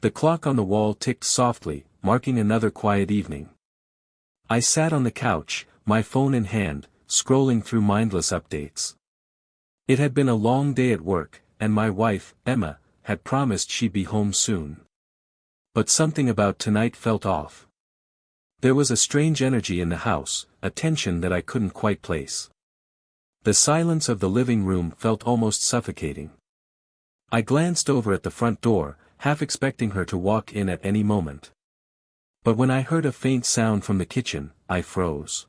The clock on the wall ticked softly, marking another quiet evening. I sat on the couch, my phone in hand, scrolling through mindless updates. It had been a long day at work, and my wife, Emma, had promised she'd be home soon. But something about tonight felt off. There was a strange energy in the house, a tension that I couldn't quite place. The silence of the living room felt almost suffocating. I glanced over at the front door, half expecting her to walk in at any moment. But when I heard a faint sound from the kitchen, I froze.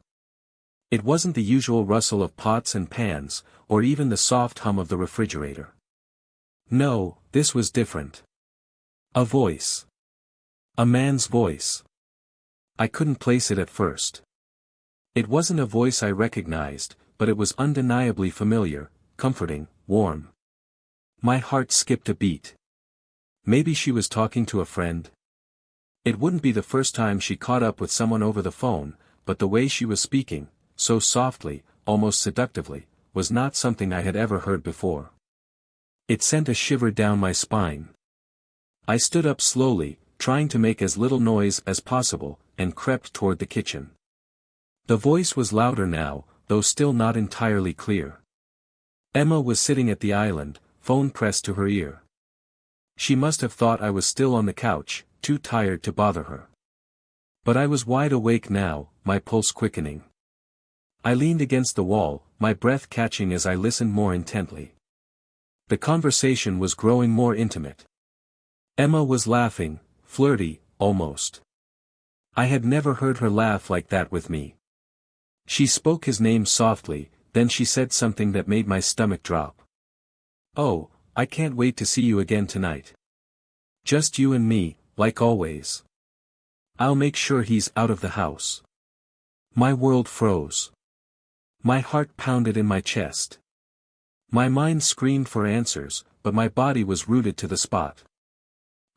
It wasn't the usual rustle of pots and pans, or even the soft hum of the refrigerator. No, this was different. A voice. A man's voice. I couldn't place it at first. It wasn't a voice I recognized, but it was undeniably familiar, comforting, warm. My heart skipped a beat. Maybe she was talking to a friend. It wouldn't be the first time she caught up with someone over the phone, but the way she was speaking, so softly, almost seductively, was not something I had ever heard before. It sent a shiver down my spine. I stood up slowly, trying to make as little noise as possible, and crept toward the kitchen. The voice was louder now, though still not entirely clear. Emma was sitting at the island, phone pressed to her ear. She must have thought I was still on the couch, too tired to bother her. But I was wide awake now, my pulse quickening. I leaned against the wall, my breath catching as I listened more intently. The conversation was growing more intimate. Emma was laughing, flirty, almost. I had never heard her laugh like that with me. She spoke his name softly, then she said something that made my stomach drop. "Oh, I can't wait to see you again tonight. Just you and me, like always. I'll make sure he's out of the house." My world froze. My heart pounded in my chest. My mind screamed for answers, but my body was rooted to the spot.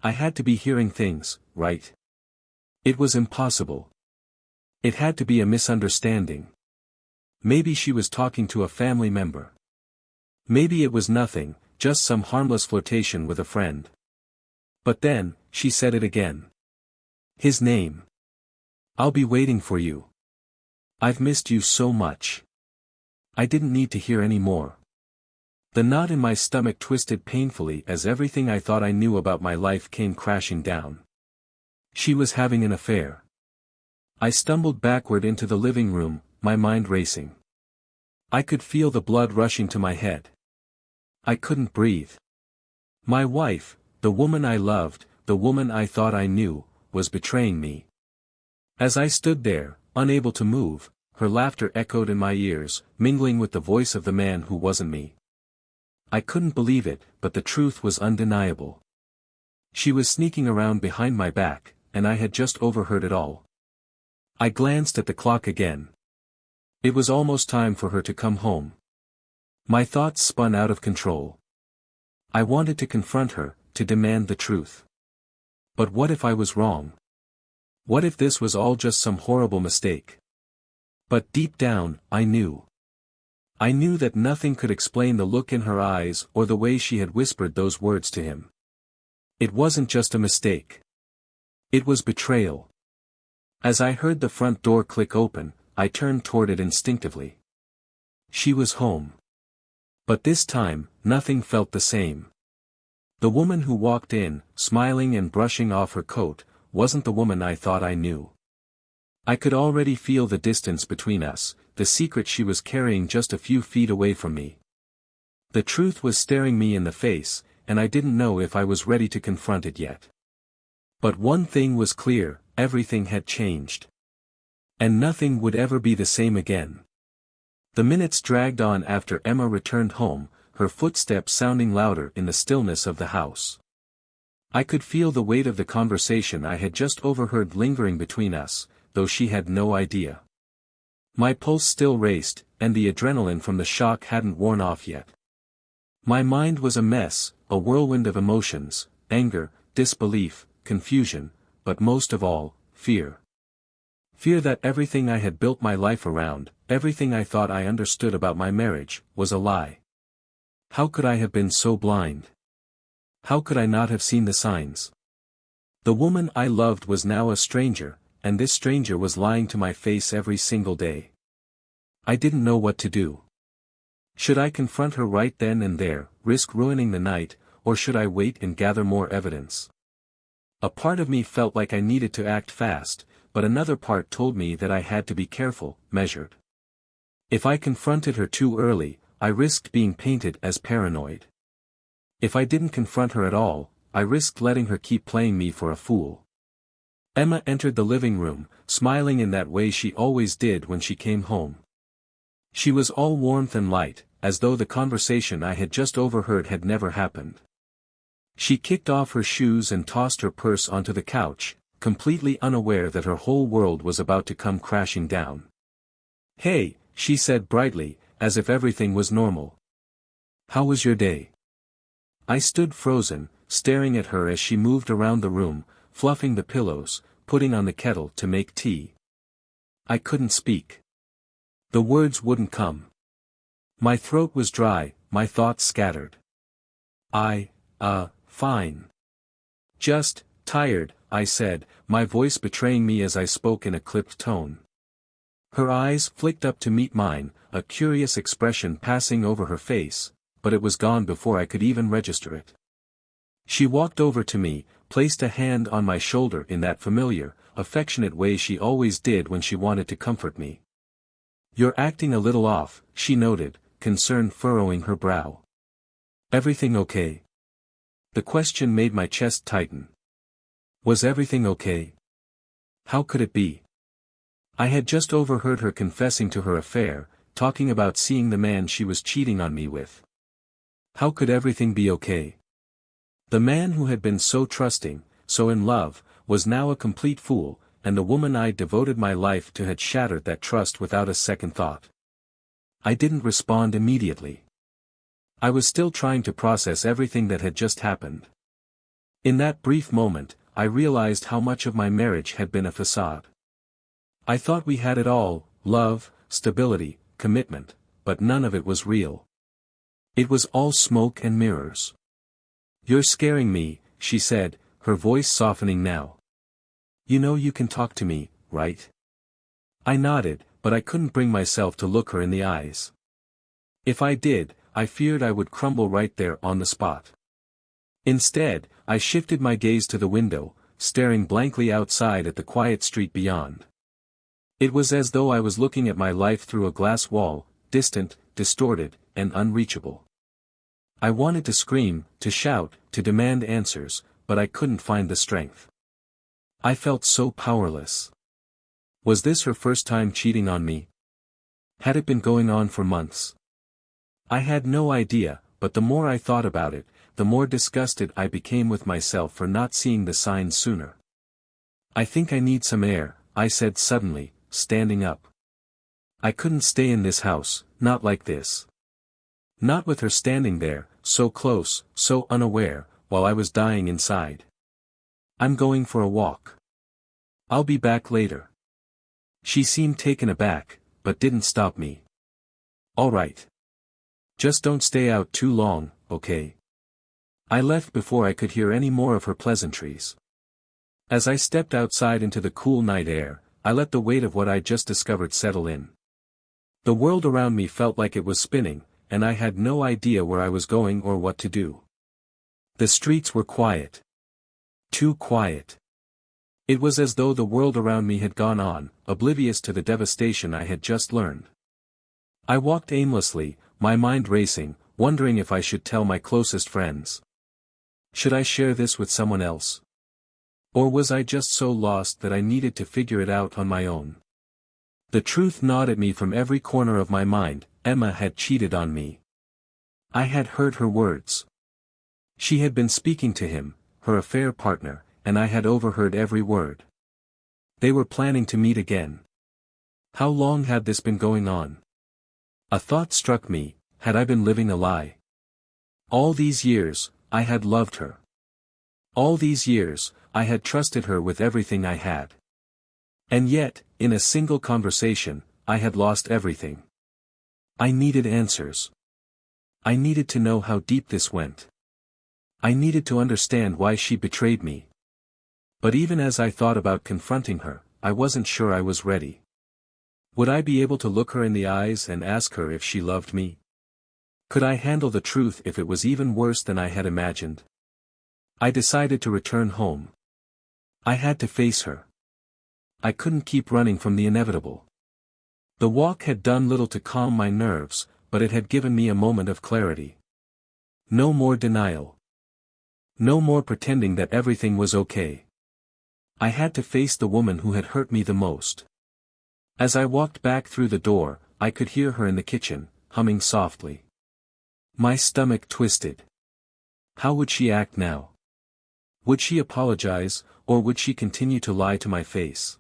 I had to be hearing things, right? It was impossible. It had to be a misunderstanding. Maybe she was talking to a family member. Maybe it was nothing, just some harmless flirtation with a friend. But then, she said it again. His name. "I'll be waiting for you. I've missed you so much." I didn't need to hear any more. The knot in my stomach twisted painfully as everything I thought I knew about my life came crashing down. She was having an affair. I stumbled backward into the living room, my mind racing. I could feel the blood rushing to my head. I couldn't breathe. My wife, the woman I loved, the woman I thought I knew, was betraying me. As I stood there, unable to move, her laughter echoed in my ears, mingling with the voice of the man who wasn't me. I couldn't believe it, but the truth was undeniable. She was sneaking around behind my back, and I had just overheard it all. I glanced at the clock again. It was almost time for her to come home. My thoughts spun out of control. I wanted to confront her, to demand the truth. But what if I was wrong? What if this was all just some horrible mistake? But deep down, I knew. I knew that nothing could explain the look in her eyes or the way she had whispered those words to him. It wasn't just a mistake. It was betrayal. As I heard the front door click open, I turned toward it instinctively. She was home. But this time, nothing felt the same. The woman who walked in, smiling and brushing off her coat, wasn't the woman I thought I knew. I could already feel the distance between us, the secret she was carrying just a few feet away from me. The truth was staring me in the face, and I didn't know if I was ready to confront it yet. But one thing was clear, everything had changed. And nothing would ever be the same again. The minutes dragged on after Emma returned home, her footsteps sounding louder in the stillness of the house. I could feel the weight of the conversation I had just overheard lingering between us, though she had no idea. My pulse still raced, and the adrenaline from the shock hadn't worn off yet. My mind was a mess, a whirlwind of emotions, anger, disbelief, confusion, but most of all, fear. Fear that everything I had built my life around, everything I thought I understood about my marriage, was a lie. How could I have been so blind? How could I not have seen the signs? The woman I loved was now a stranger, and this stranger was lying to my face every single day. I didn't know what to do. Should I confront her right then and there, risk ruining the night, or should I wait and gather more evidence? A part of me felt like I needed to act fast, but another part told me that I had to be careful, measured. If I confronted her too early, I risked being painted as paranoid. If I didn't confront her at all, I risked letting her keep playing me for a fool. Emma entered the living room, smiling in that way she always did when she came home. She was all warmth and light, as though the conversation I had just overheard had never happened. She kicked off her shoes and tossed her purse onto the couch, completely unaware that her whole world was about to come crashing down. "Hey," she said brightly, as if everything was normal. "How was your day?" I stood frozen, staring at her as she moved around the room, fluffing the pillows, putting on the kettle to make tea. I couldn't speak. The words wouldn't come. My throat was dry, my thoughts scattered. Fine. Just, tired, I said, my voice betraying me as I spoke in a clipped tone. Her eyes flicked up to meet mine, a curious expression passing over her face, but it was gone before I could even register it. She walked over to me, placed a hand on my shoulder in that familiar, affectionate way she always did when she wanted to comfort me. "You're acting a little off," she noted, concern furrowing her brow. "Everything okay?" The question made my chest tighten. Was everything okay? How could it be? I had just overheard her confessing to her affair, talking about seeing the man she was cheating on me with. How could everything be okay? The man who had been so trusting, so in love, was now a complete fool, and the woman I'd devoted my life to had shattered that trust without a second thought. I didn't respond immediately. I was still trying to process everything that had just happened. In that brief moment, I realized how much of my marriage had been a facade. I thought we had it all, love, stability, commitment, but none of it was real. It was all smoke and mirrors. "You're scaring me," she said, her voice softening now. "You know you can talk to me, right?" I nodded, but I couldn't bring myself to look her in the eyes. If I did, I feared I would crumble right there on the spot. Instead, I shifted my gaze to the window, staring blankly outside at the quiet street beyond. It was as though I was looking at my life through a glass wall, distant, distorted, and unreachable. I wanted to scream, to shout, to demand answers, but I couldn't find the strength. I felt so powerless. Was this her first time cheating on me? Had it been going on for months? I had no idea, but the more I thought about it, the more disgusted I became with myself for not seeing the signs sooner. "I think I need some air," I said suddenly, standing up. I couldn't stay in this house, not like this. Not with her standing there, so close, so unaware, while I was dying inside. "I'm going for a walk. I'll be back later." She seemed taken aback, but didn't stop me. "All right. Just don't stay out too long, okay?" I left before I could hear any more of her pleasantries. As I stepped outside into the cool night air, I let the weight of what I'd just discovered settle in. The world around me felt like it was spinning, and I had no idea where I was going or what to do. The streets were quiet. Too quiet. It was as though the world around me had gone on, oblivious to the devastation I had just learned. I walked aimlessly, my mind racing, wondering if I should tell my closest friends. Should I share this with someone else? Or was I just so lost that I needed to figure it out on my own? The truth gnawed at me from every corner of my mind. Emma had cheated on me. I had heard her words. She had been speaking to him, her affair partner, and I had overheard every word. They were planning to meet again. How long had this been going on? A thought struck me, had I been living a lie? All these years, I had loved her. All these years, I had trusted her with everything I had. And yet, in a single conversation, I had lost everything. I needed answers. I needed to know how deep this went. I needed to understand why she betrayed me. But even as I thought about confronting her, I wasn't sure I was ready. Would I be able to look her in the eyes and ask her if she loved me? Could I handle the truth if it was even worse than I had imagined? I decided to return home. I had to face her. I couldn't keep running from the inevitable. The walk had done little to calm my nerves, but it had given me a moment of clarity. No more denial. No more pretending that everything was okay. I had to face the woman who had hurt me the most. As I walked back through the door, I could hear her in the kitchen, humming softly. My stomach twisted. How would she act now? Would she apologize, or would she continue to lie to my face?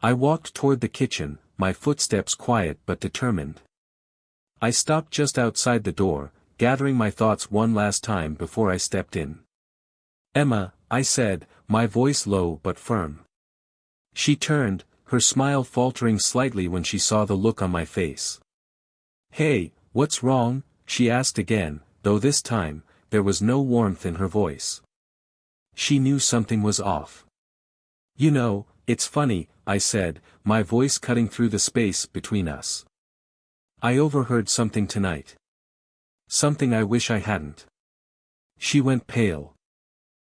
I walked toward the kitchen, my footsteps quiet but determined. I stopped just outside the door, gathering my thoughts one last time before I stepped in. "Emma," I said, my voice low but firm. She turned, her smile faltering slightly when she saw the look on my face. "Hey, what's wrong?" she asked again, though this time, there was no warmth in her voice. She knew something was off. "You know, it's funny," I said, my voice cutting through the space between us. "I overheard something tonight. Something I wish I hadn't." She went pale.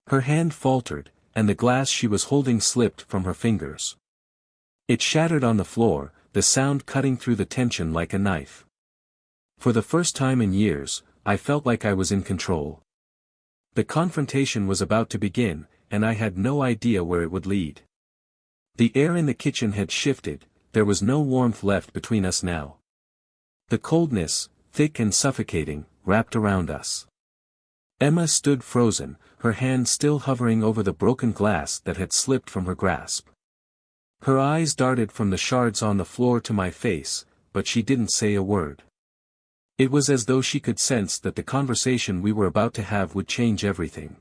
Her hand faltered, and the glass she was holding slipped from her fingers. It shattered on the floor, the sound cutting through the tension like a knife. For the first time in years, I felt like I was in control. The confrontation was about to begin, and I had no idea where it would lead. The air in the kitchen had shifted, there was no warmth left between us now. The coldness, thick and suffocating, wrapped around us. Emma stood frozen, her hand still hovering over the broken glass that had slipped from her grasp. Her eyes darted from the shards on the floor to my face, but she didn't say a word. It was as though she could sense that the conversation we were about to have would change everything.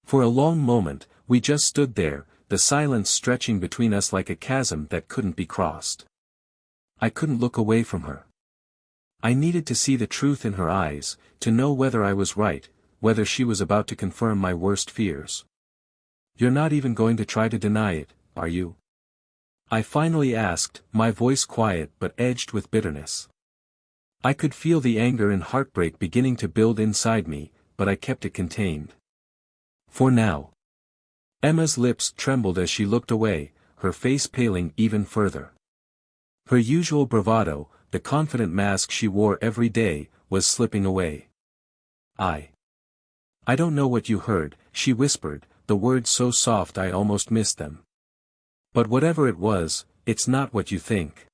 For a long moment, we just stood there, the silence stretching between us like a chasm that couldn't be crossed. I couldn't look away from her. I needed to see the truth in her eyes, to know whether I was right, whether she was about to confirm my worst fears. "You're not even going to try to deny it, are you?" I finally asked, my voice quiet but edged with bitterness. I could feel the anger and heartbreak beginning to build inside me, but I kept it contained. For now. Emma's lips trembled as she looked away, her face paling even further. Her usual bravado, the confident mask she wore every day, was slipping away. I don't know what you heard," she whispered, the words so soft I almost missed them. "But whatever it was, it's not what you think."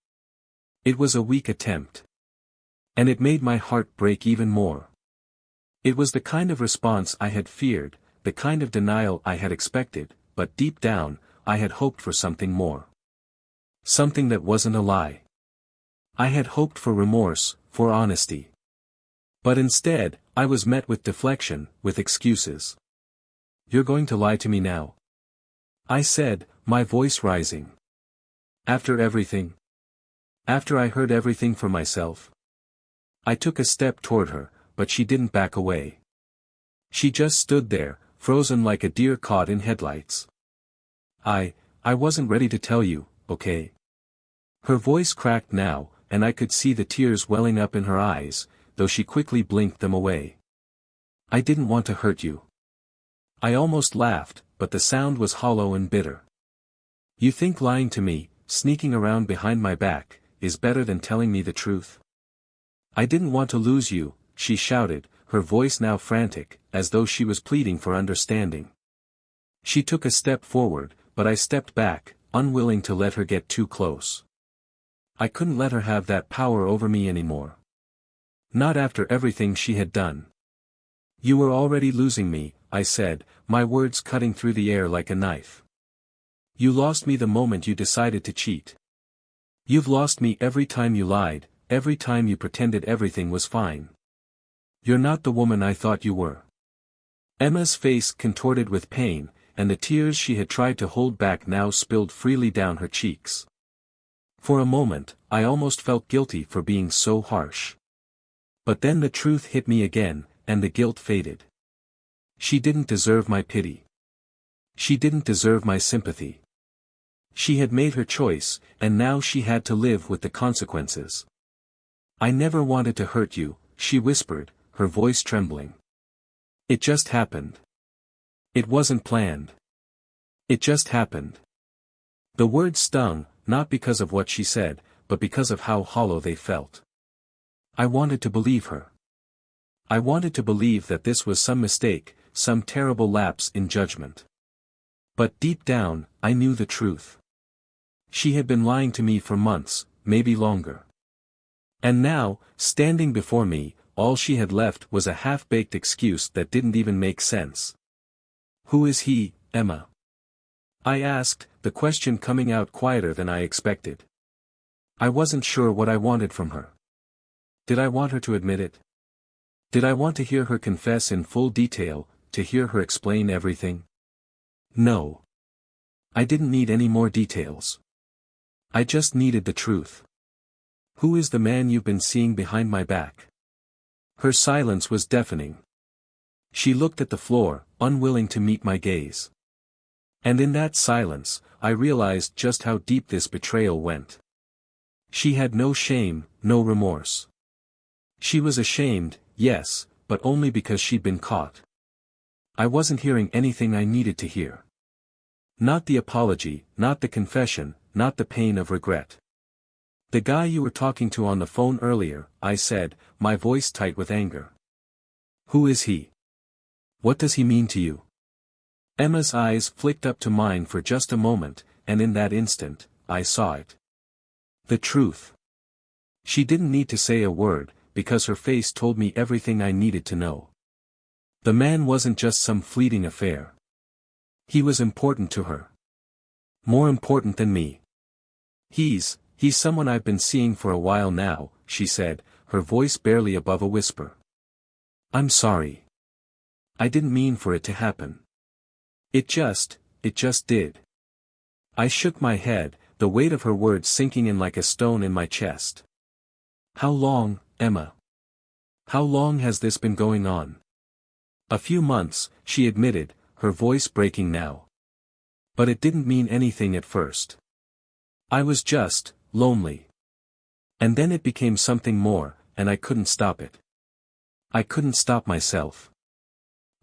It was a weak attempt. And it made my heart break even more. It was the kind of response I had feared, the kind of denial I had expected, but deep down, I had hoped for something more. Something that wasn't a lie. I had hoped for remorse, for honesty. But instead, I was met with deflection, with excuses. "You're going to lie to me now?" I said, my voice rising. "After everything? After I heard everything for myself?" I took a step toward her, but she didn't back away. She just stood there, frozen like a deer caught in headlights. I wasn't ready to tell you, okay?" Her voice cracked now, and I could see the tears welling up in her eyes, though she quickly blinked them away. "I didn't want to hurt you." I almost laughed, but the sound was hollow and bitter. "You think lying to me, sneaking around behind my back, is better than telling me the truth?" "I didn't want to lose you," she shouted, her voice now frantic, as though she was pleading for understanding. She took a step forward, but I stepped back, unwilling to let her get too close. I couldn't let her have that power over me anymore. Not after everything she had done. "You were already losing me," I said, my words cutting through the air like a knife. "You lost me the moment you decided to cheat. You've lost me every time you lied, every time you pretended everything was fine. You're not the woman I thought you were." Emma's face contorted with pain, and the tears she had tried to hold back now spilled freely down her cheeks. For a moment, I almost felt guilty for being so harsh. But then the truth hit me again, and the guilt faded. She didn't deserve my pity. She didn't deserve my sympathy. She had made her choice, and now she had to live with the consequences. I never wanted to hurt you, she whispered, her voice trembling. It just happened. It wasn't planned. It just happened. The words stung, not because of what she said, but because of how hollow they felt. I wanted to believe her. I wanted to believe that this was some mistake, some terrible lapse in judgment. But deep down, I knew the truth. She had been lying to me for months, maybe longer. And now, standing before me, all she had left was a half-baked excuse that didn't even make sense. Who is he, Emma? I asked, the question coming out quieter than I expected. I wasn't sure what I wanted from her. Did I want her to admit it? Did I want to hear her confess in full detail, to hear her explain everything? No. I didn't need any more details. I just needed the truth. Who is the man you've been seeing behind my back? Her silence was deafening. She looked at the floor, unwilling to meet my gaze. And in that silence, I realized just how deep this betrayal went. She had no shame, no remorse. She was ashamed, yes, but only because she'd been caught. I wasn't hearing anything I needed to hear. Not the apology, not the confession, not the pain of regret. The guy you were talking to on the phone earlier, I said, my voice tight with anger. Who is he? What does he mean to you? Emma's eyes flicked up to mine for just a moment, and in that instant, I saw it. The truth. She didn't need to say a word, because her face told me everything I needed to know. The man wasn't just some fleeting affair. He was important to her. More important than me. He's someone I've been seeing for a while now, she said, her voice barely above a whisper. I'm sorry. I didn't mean for it to happen. It just did. I shook my head, the weight of her words sinking in like a stone in my chest. How long, Emma? How long has this been going on? A few months, she admitted, her voice breaking now. But it didn't mean anything at first. I was just lonely. And then it became something more, and I couldn't stop it. I couldn't stop myself.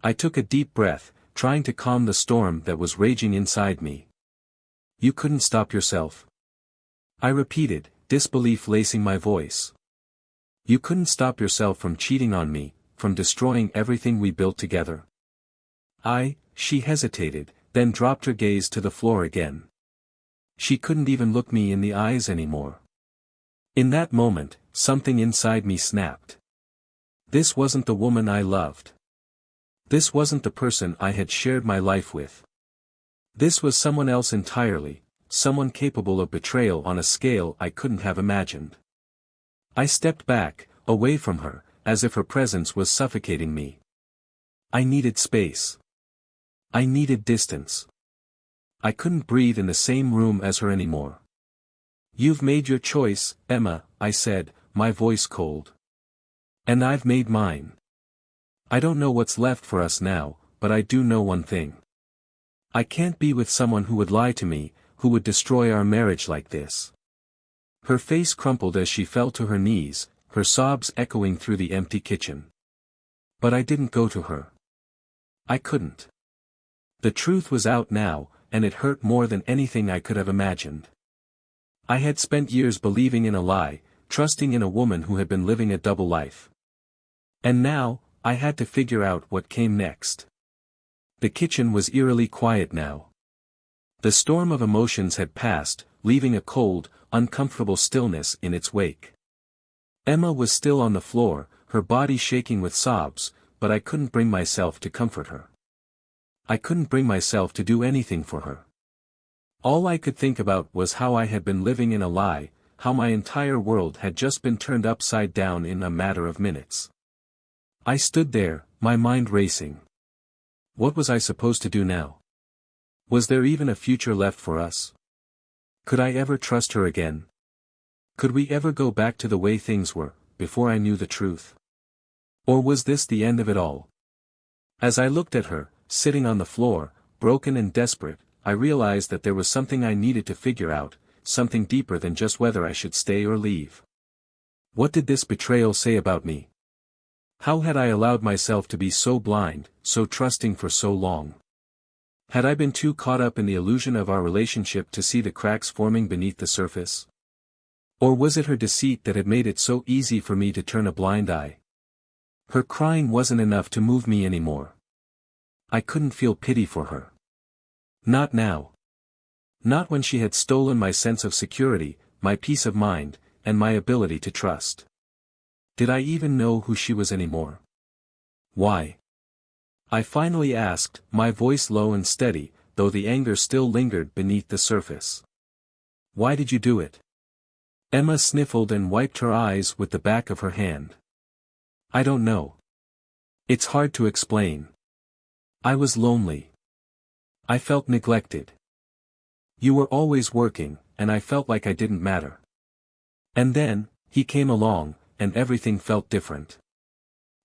I took a deep breath, trying to calm the storm that was raging inside me. You couldn't stop yourself? I repeated, disbelief lacing my voice. You couldn't stop yourself from cheating on me, from destroying everything we built together? She hesitated, then dropped her gaze to the floor again. She couldn't even look me in the eyes anymore. In that moment, something inside me snapped. This wasn't the woman I loved. This wasn't the person I had shared my life with. This was someone else entirely, someone capable of betrayal on a scale I couldn't have imagined. I stepped back, away from her, as if her presence was suffocating me. I needed space. I needed distance. I couldn't breathe in the same room as her anymore. You've made your choice, Emma, I said, my voice cold. And I've made mine. I don't know what's left for us now, but I do know one thing. I can't be with someone who would lie to me, who would destroy our marriage like this. Her face crumpled as she fell to her knees, her sobs echoing through the empty kitchen. But I didn't go to her. I couldn't. The truth was out now, and it hurt more than anything I could have imagined. I had spent years believing in a lie, trusting in a woman who had been living a double life. And now, I had to figure out what came next. The kitchen was eerily quiet now. The storm of emotions had passed, leaving a cold, uncomfortable stillness in its wake. Emma was still on the floor, her body shaking with sobs, but I couldn't bring myself to comfort her. I couldn't bring myself to do anything for her. All I could think about was how I had been living in a lie, how my entire world had just been turned upside down in a matter of minutes. I stood there, my mind racing. What was I supposed to do now? Was there even a future left for us? Could I ever trust her again? Could we ever go back to the way things were, before I knew the truth? Or was this the end of it all? As I looked at her, sitting on the floor, broken and desperate, I realized that there was something I needed to figure out, something deeper than just whether I should stay or leave. What did this betrayal say about me? How had I allowed myself to be so blind, so trusting for so long? Had I been too caught up in the illusion of our relationship to see the cracks forming beneath the surface? Or was it her deceit that had made it so easy for me to turn a blind eye? Her crying wasn't enough to move me anymore. I couldn't feel pity for her. Not now. Not when she had stolen my sense of security, my peace of mind, and my ability to trust. Did I even know who she was anymore? Why? I finally asked, my voice low and steady, though the anger still lingered beneath the surface. Why did you do it? Emma sniffled and wiped her eyes with the back of her hand. I don't know. It's hard to explain. I was lonely. I felt neglected. You were always working, and I felt like I didn't matter. And then, he came along, and everything felt different.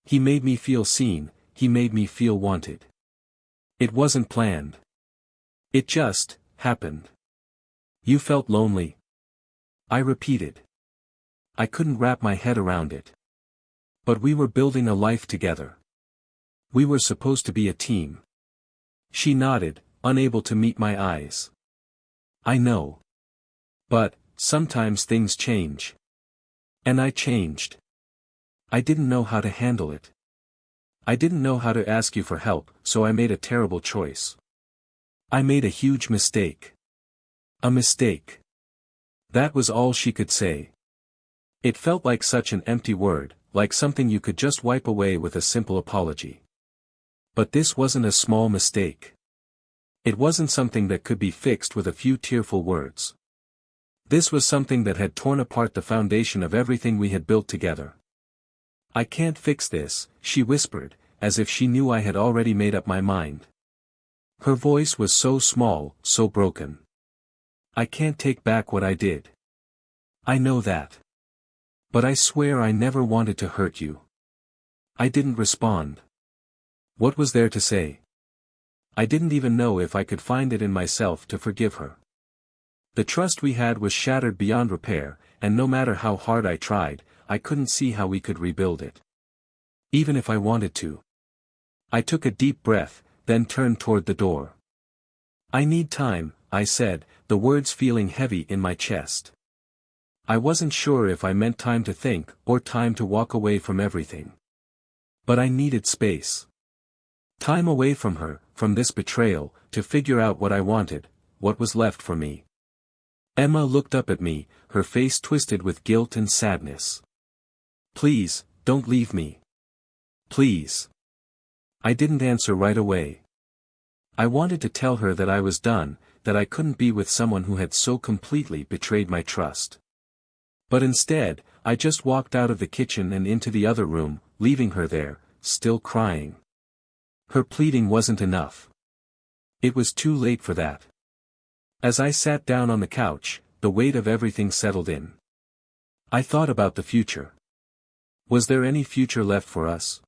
He made me feel seen, he made me feel wanted. It wasn't planned. It just happened. You felt lonely? I repeated. I couldn't wrap my head around it. But we were building a life together. We were supposed to be a team. She nodded, unable to meet my eyes. I know. But, sometimes things change. And I changed. I didn't know how to handle it. I didn't know how to ask you for help, so I made a terrible choice. I made a huge mistake. A mistake. That was all she could say. It felt like such an empty word, like something you could just wipe away with a simple apology. But this wasn't a small mistake. It wasn't something that could be fixed with a few tearful words. This was something that had torn apart the foundation of everything we had built together. I can't fix this, she whispered, as if she knew I had already made up my mind. Her voice was so small, so broken. I can't take back what I did. I know that. But I swear I never wanted to hurt you. I didn't respond. What was there to say? I didn't even know if I could find it in myself to forgive her. The trust we had was shattered beyond repair, and no matter how hard I tried, I couldn't see how we could rebuild it. Even if I wanted to. I took a deep breath, then turned toward the door. I need time, I said, the words feeling heavy in my chest. I wasn't sure if I meant time to think, or time to walk away from everything. But I needed space. Time away from her, from this betrayal, to figure out what I wanted, what was left for me. Emma looked up at me, her face twisted with guilt and sadness. Please, don't leave me. Please. I didn't answer right away. I wanted to tell her that I was done, that I couldn't be with someone who had so completely betrayed my trust. But instead, I just walked out of the kitchen and into the other room, leaving her there, still crying. Her pleading wasn't enough. It was too late for that. As I sat down on the couch, the weight of everything settled in. I thought about the future. Was there any future left for us?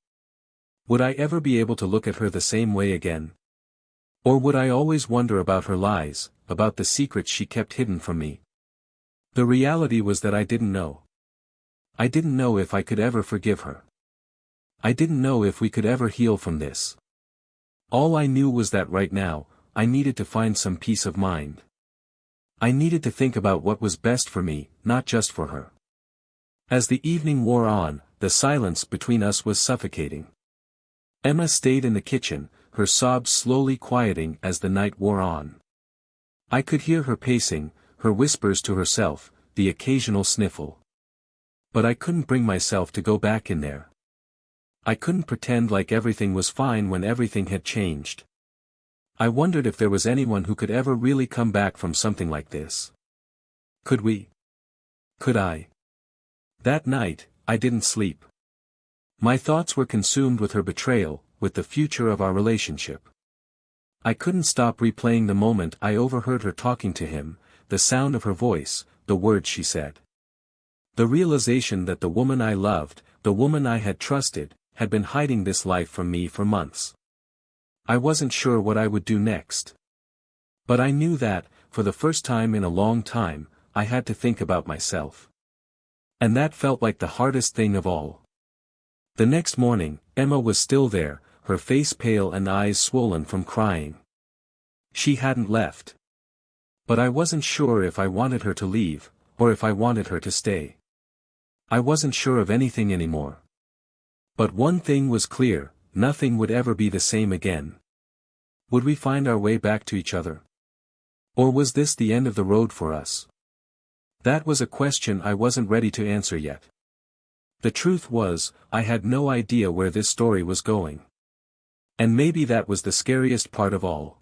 Would I ever be able to look at her the same way again? Or would I always wonder about her lies, about the secrets she kept hidden from me? The reality was that I didn't know. I didn't know if I could ever forgive her. I didn't know if we could ever heal from this. All I knew was that right now, I needed to find some peace of mind. I needed to think about what was best for me, not just for her. As the evening wore on, the silence between us was suffocating. Emma stayed in the kitchen, her sobs slowly quieting as the night wore on. I could hear her pacing, her whispers to herself, the occasional sniffle. But I couldn't bring myself to go back in there. I couldn't pretend like everything was fine when everything had changed. I wondered if there was anyone who could ever really come back from something like this. Could we? Could I? That night, I didn't sleep. My thoughts were consumed with her betrayal, with the future of our relationship. I couldn't stop replaying the moment I overheard her talking to him, the sound of her voice, the words she said. The realization that the woman I loved, the woman I had trusted, had been hiding this life from me for months. I wasn't sure what I would do next. But I knew that, for the first time in a long time, I had to think about myself. And that felt like the hardest thing of all. The next morning, Emma was still there, her face pale and eyes swollen from crying. She hadn't left. But I wasn't sure if I wanted her to leave, or if I wanted her to stay. I wasn't sure of anything anymore. But one thing was clear, nothing would ever be the same again. Would we find our way back to each other? Or was this the end of the road for us? That was a question I wasn't ready to answer yet. The truth was, I had no idea where this story was going. And maybe that was the scariest part of all.